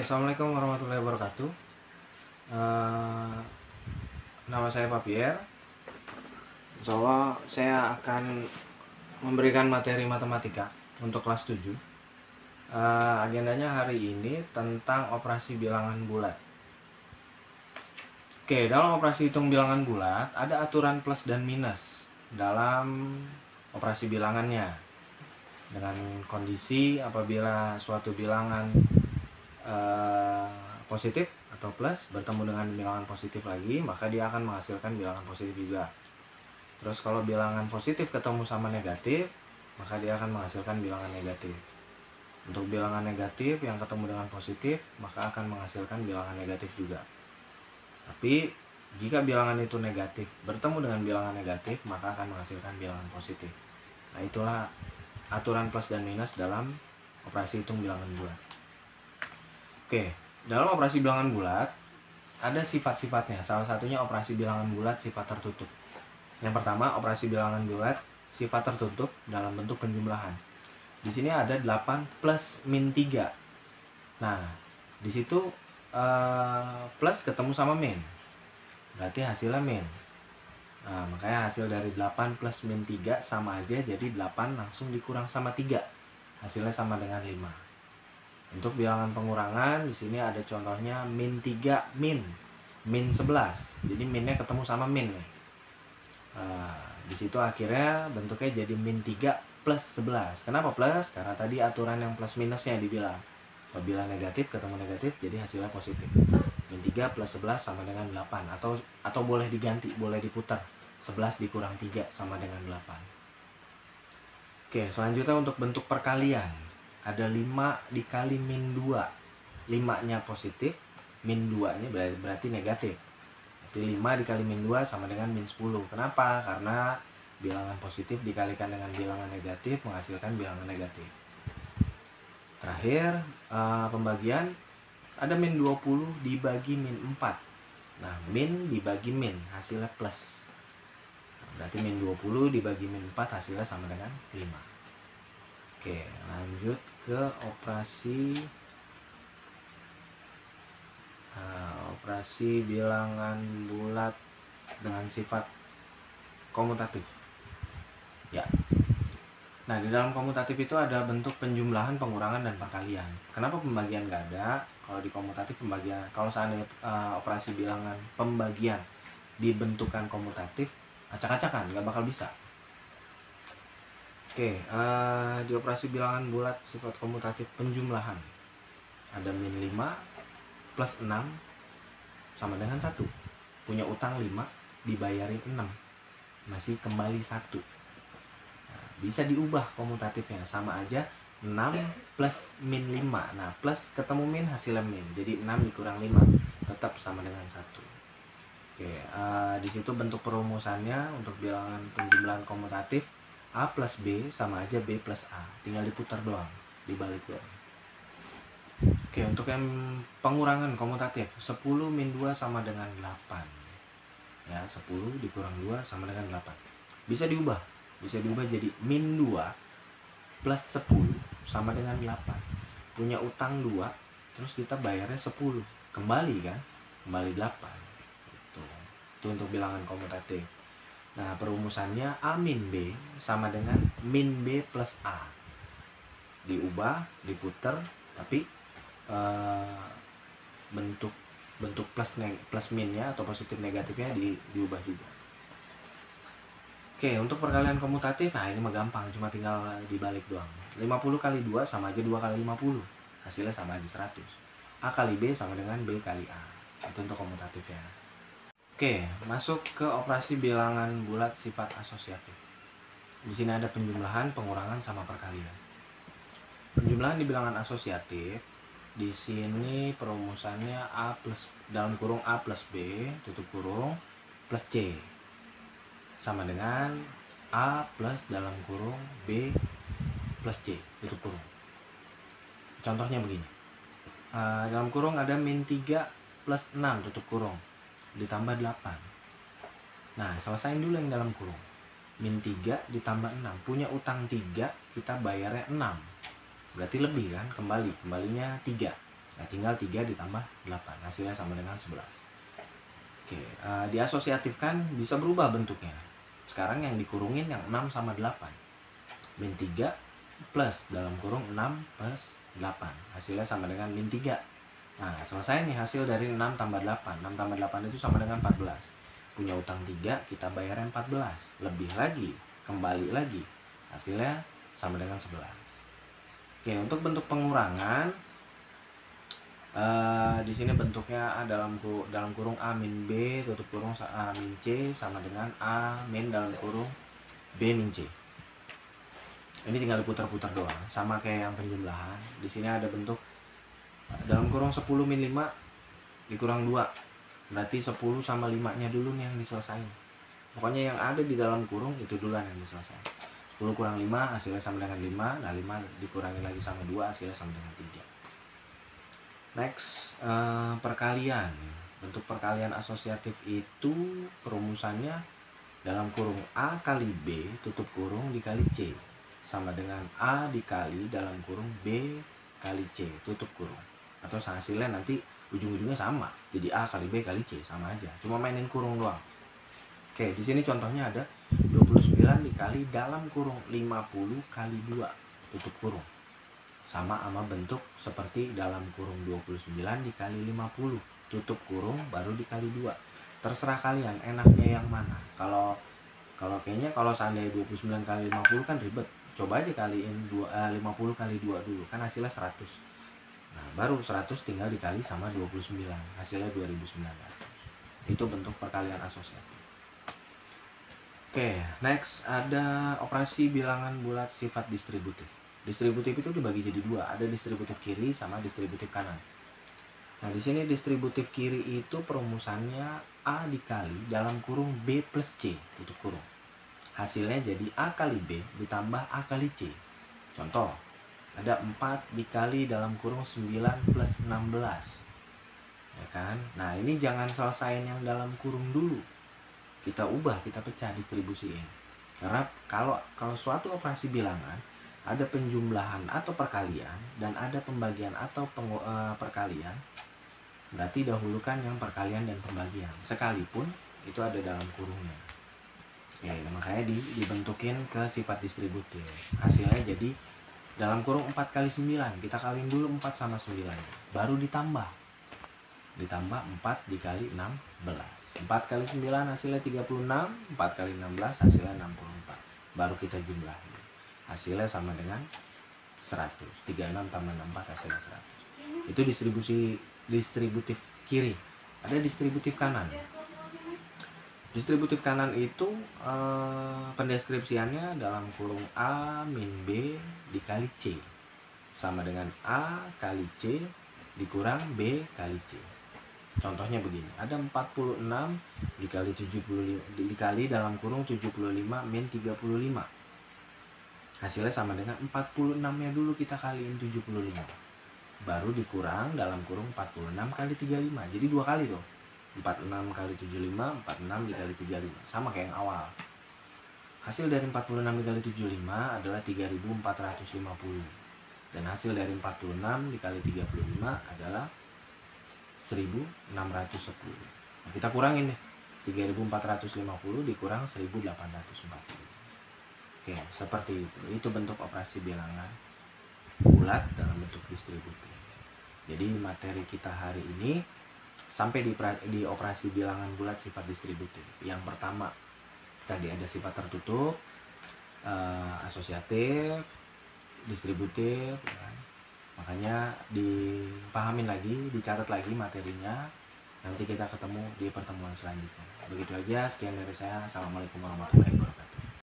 Assalamualaikum warahmatullahi wabarakatuh. Eh, Nama saya Pak Pierre. Insya Allah saya akan memberikan materi matematika untuk kelas 7. Agendanya hari ini tentang operasi bilangan bulat. Oke, dalam operasi hitung bilangan bulat ada aturan plus dan minus dalam operasi bilangannya. Dengan kondisi apabila suatu bilangan positif atau plus bertemu dengan bilangan positif lagi, maka dia akan menghasilkan bilangan positif juga. Terus kalau bilangan positif ketemu sama negatif, maka dia akan menghasilkan bilangan negatif. Untuk bilangan negatif yang ketemu dengan positif, maka akan menghasilkan bilangan negatif juga. Tapi jika bilangan itu negatif bertemu dengan bilangan negatif, maka akan menghasilkan bilangan positif. Nah, itulah aturan plus dan minus dalam operasi hitung bilangan bulat. Oke, dalam operasi bilangan bulat ada sifat-sifatnya. Salah satunya operasi bilangan bulat sifat tertutup. Yang pertama, operasi bilangan bulat sifat tertutup dalam bentuk penjumlahan. Di sini ada 8 plus min 3. Nah, di situ plus ketemu sama min. Berarti hasilnya min. Nah, makanya hasil dari 8 plus min 3 sama aja, jadi 8 langsung dikurang sama 3. Hasilnya sama dengan 5. Untuk bilangan pengurangan di sini ada contohnya min 3 min 11. Jadi minnya ketemu sama min nih. Di situ akhirnya bentuknya jadi min 3 plus 11. Kenapa plus? Karena tadi aturan yang plus minusnya dibilang. Apabila negatif ketemu negatif, jadi hasilnya positif. Min 3 plus 11 sama dengan 8. Atau boleh diganti, boleh diputar. 11 dikurang 3 sama dengan 8. Oke, selanjutnya untuk bentuk perkalian. Ada 5 dikali min 2. 5-nya positif, min 2-nya berarti negatif. Jadi 5 dikali min 2 sama dengan min 10. Kenapa? Karena bilangan positif dikalikan dengan bilangan negatif menghasilkan bilangan negatif. Terakhir, pembagian ada min 20 dibagi min 4. Nah, min dibagi min hasilnya plus. Berarti min 20 dibagi min 4 hasilnya sama dengan 5. Oke, lanjut ke operasi bilangan bulat dengan sifat komutatif. Ya. Nah, di dalam komutatif itu ada bentuk penjumlahan, pengurangan, dan perkalian. Kenapa pembagian nggak ada? Kalau di komutatif pembagian, kalau seandainya operasi bilangan pembagian dibentukkan komutatif, acak-acakan, nggak bakal bisa. Oke, di operasi bilangan bulat sifat komutatif penjumlahan ada min 5 plus 6 sama dengan 1. Punya utang 5 dibayarin 6, masih kembali 1. Nah, bisa diubah komutatifnya, sama aja 6 plus min 5. Nah, plus ketemu min hasilnya min, jadi 6 dikurang 5 tetap sama dengan 1. Oke, di situ bentuk perumusannya untuk bilangan penjumlahan komutatif A plus B sama aja B plus A. Tinggal diputar doang, dibalik doang. Oke, untuk yang pengurangan komutatif 10 min 2 sama dengan 8. Ya, 10 dikurang 2 sama dengan 8. Bisa diubah jadi min 2 plus 10 sama dengan 8. Punya utang 2, terus kita bayarnya 10. Kembali kan? Kembali 8. Itu untuk bilangan komutatif. Nah, perumusannya A min B sama dengan min B plus A. Diubah, diputer, tapi bentuk plus minnya atau positif negatifnya diubah juga. Oke, untuk perkalian komutatif, nah ini mah gampang, cuma tinggal dibalik doang. 50 kali 2 sama aja 2 kali 50. Hasilnya sama aja 100. A kali B sama dengan B kali A. Itu untuk komutatif ya. Oke, masuk ke operasi bilangan bulat sifat asosiatif. Di sini ada penjumlahan, pengurangan, sama perkalian. Penjumlahan di bilangan asosiatif, di sini perumusannya A plus dalam kurung A plus B tutup kurung plus C sama dengan A plus dalam kurung B plus C tutup kurung. Contohnya begini. Dalam kurung ada min 3 plus 6 tutup kurung ditambah 8. Nah, selesain dulu yang dalam kurung. Min 3 ditambah 6. Punya utang 3, kita bayarnya 6. Berarti lebih kan? Kembalinya 3. Nah, tinggal 3 ditambah 8, hasilnya sama dengan 11. Oke, diasosiatifkan bisa berubah bentuknya. Sekarang yang dikurungin yang 6 sama 8. Min 3 plus dalam kurung 6 plus 8. Hasilnya sama dengan min 3. Nah, selesai nih hasil dari 6 tambah 8. 6 tambah 8 itu sama dengan 14. Punya utang 3, kita bayarnya 14. Lebih lagi, kembali lagi. Hasilnya sama dengan 11. Oke, untuk bentuk pengurangan, di sini bentuknya A dalam kurung A min B tutup kurung A min C sama dengan A min dalam kurung B min C. Ini tinggal diputar-putar doang, sama kayak yang penjumlahan. Di sini ada bentuk dalam kurung 10 min 5 dikurang 2. Berarti 10 sama 5-nya dulu nih yang diselesain. Pokoknya yang ada di dalam kurung itu duluan yang diselesain. 10 kurang 5 hasilnya sama dengan 5. Nah, 5 dikurangi lagi sama 2 hasilnya sama dengan 3. Next, perkalian. Bentuk perkalian asosiatif itu perumusannya dalam kurung A kali B tutup kurung dikali C sama dengan A dikali dalam kurung B kali C tutup kurung. Atau hasilnya nanti ujung-ujungnya sama. Jadi A kali B kali C sama aja. Cuma mainin kurung doang. Oke, di sini contohnya ada 29 dikali dalam kurung 50 kali 2 tutup kurung. Sama bentuk seperti dalam kurung 29 dikali 50 tutup kurung baru dikali 2. Terserah kalian enaknya yang mana. Kalau kayaknya kalau seandainya 29 kali 50 kan ribet. Coba aja kaliin 50 kali 2 dulu, kan hasilnya 100. Nah, baru 100 tinggal dikali sama 29, hasilnya 2900. Itu bentuk perkalian asosiatif. Oke, next ada operasi bilangan bulat sifat distributif. Distributif itu dibagi jadi dua, ada distributif kiri sama distributif kanan. Nah, di sini distributif kiri itu perumusannya A dikali dalam kurung B plus C tutup kurung. Hasilnya jadi A kali B ditambah A kali C. Contoh, ada 4 dikali dalam kurung 9 plus 16. Ya kan? Nah, ini jangan selesain yang dalam kurung dulu. Kita ubah, kita pecah distribusiin. Karena kalau suatu operasi bilangan ada penjumlahan atau perkalian dan ada pembagian atau perkalian, berarti dahulukan yang perkalian dan pembagian. Sekalipun itu ada dalam kurungnya. Ya, makanya dibentukin ke sifat distributif. Hasilnya jadi dalam kurung 4 kali 9. Kita kaliin dulu 4 sama 9. Baru ditambah 4 dikali 16. 4 kali 9 hasilnya 36. 4 kali 16 hasilnya 64. Baru kita jumlahin. Hasilnya sama dengan 100. 36 tambah 64 hasilnya 100. Itu distributif kiri. Ada distributif kanan. Distributif kanan itu pendeskripsiannya dalam kurung A min B dikali C sama dengan A kali C dikurang B kali C. Contohnya begini, ada 46 dikali 75 dikali dalam kurung 75 min 35. Hasilnya sama dengan 46-nya dulu kita kaliin 75. Baru dikurang dalam kurung 46 kali 35. Jadi 2 kali dong. 46 kali 75, 46 dikali 35. Sama kayak yang awal. Hasil dari 46 dikali 75 adalah 3450. Dan hasil dari 46 dikali 35 adalah 1610. Nah, kita kurangin deh. 3450 dikurang 1840. Oke, seperti itu. Itu bentuk operasi bilangan bulat dalam bentuk distributif. Jadi materi kita hari ini sampai di operasi bilangan bulat sifat distributif. Yang pertama tadi ada sifat tertutup, asosiatif, distributif, ya. Makanya dipahamin lagi, dicatat lagi materinya. Nanti kita ketemu di pertemuan selanjutnya. Begitu aja, sekian dari saya. Assalamualaikum warahmatullahi wabarakatuh.